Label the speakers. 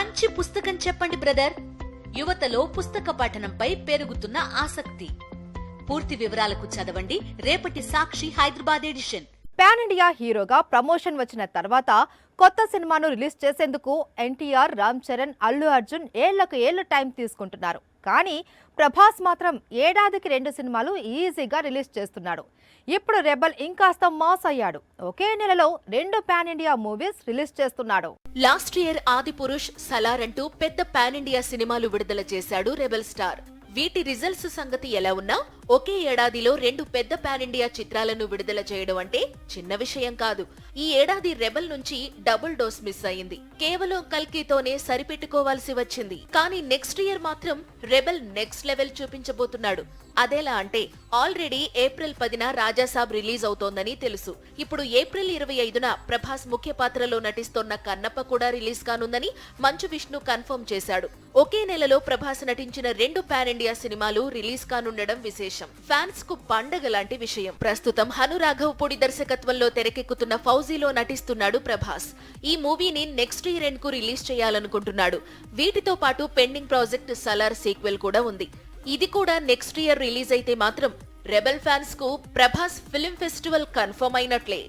Speaker 1: మంచి పుస్తకం చెప్పండి బ్రదర్. యువతలో పుస్తక పఠనంపై పెరుగుతున్న ఆసక్తి. పూర్తి వివరాలకు చదవండి రేపటి Sakshi Hyderabad edition.
Speaker 2: Pan India హీరోగా ప్రమోషన్ వచ్చిన తర్వాత కొత్త సినిమాను రిలీజ్ చేసేందుకు ఎన్టీఆర్, రామ్ చరణ్, అల్లు అర్జున్ ఏళ్లకు ఏళ్ల టైం తీసుకుంటున్నారు. కానీ ప్రభాస్ మాత్రం ఏడాదికి 2 సినిమాలు ఈజీగా రిలీజ్ చేస్తున్నాడు. ఇప్పుడు రెబల్ ఇంకాస్త మాస్ అయ్యాడు. ఒకే నెలలో 2 పాన్ ఇండియా మూవీస్ రిలీజ్ చేస్తున్నాడు.
Speaker 1: లాస్ట్ ఇయర్ ఆదిపురుష్, సలార్ అంటూ పెద్ద పాన్ ఇండియా సినిమాలు విడుదల చేశాడు రెబల్ స్టార్. వీటి రిజల్ట్స్ సంగతి ఎలా ఉన్నా ఒకే ఏడాదిలో 2 పెద్ద పాన్ ఇండియా చిత్రాలను విడుదల చేయడం అంటే చిన్న విషయం కాదు. ఈ ఏడాది రెబల్ నుంచి డబుల్ డోస్ మిస్ అయింది. కేవలం కల్కితోనే సరిపెట్టుకోవాల్సి వచ్చింది. కానీ నెక్స్ట్ ఇయర్ మాత్రం రెబల్ నెక్స్ట్ లెవెల్ చూపించబోతున్నాడు. అదెలా అంటే ఆల్రెడీ ఏప్రిల్ 10న రాజాసాబ్ రిలీజ్ అవుతోందని తెలుసు. ఇప్పుడు ఏప్రిల్ 25న ప్రభాస్ ముఖ్య పాత్రలో నటిస్తోన్న కన్నప్ప కూడా రిలీజ్ కానుందని మంచు విష్ణు కన్ఫర్మ్ చేశాడు. ఒకే నెలలో ప్రభాస్ నటించిన 2 పాన్ ఇండియా సినిమాలు రిలీజ్ కానుండడం విశేషం. ఫ్యాన్స్ కు పండగ లాంటి విషయం. ప్రస్తుతం హను రాఘవ్ పొడి దర్శకత్వంలో తెరకెక్కుతున్న ఫౌజీలో నటిస్తున్నాడు ప్రభాస్. ఈ మూవీని నెక్స్ట్ ఇయర్ ఎండ్ కు రిలీజ్ చేయాలనుకుంటున్నాడు. వీటితో పాటు పెండింగ్ ప్రాజెక్ట్ సలార్ సీక్వెల్ కూడా ఉంది. ఇది కూడా నెక్స్ట్ ఇయర్ రిలీజ్ అయితే మాత్రం రెబల్ ఫ్యాన్స్ కు ప్రభాస్ ఫిల్మ్ ఫెస్టివల్ కన్ఫర్మ్ అయినట్లే.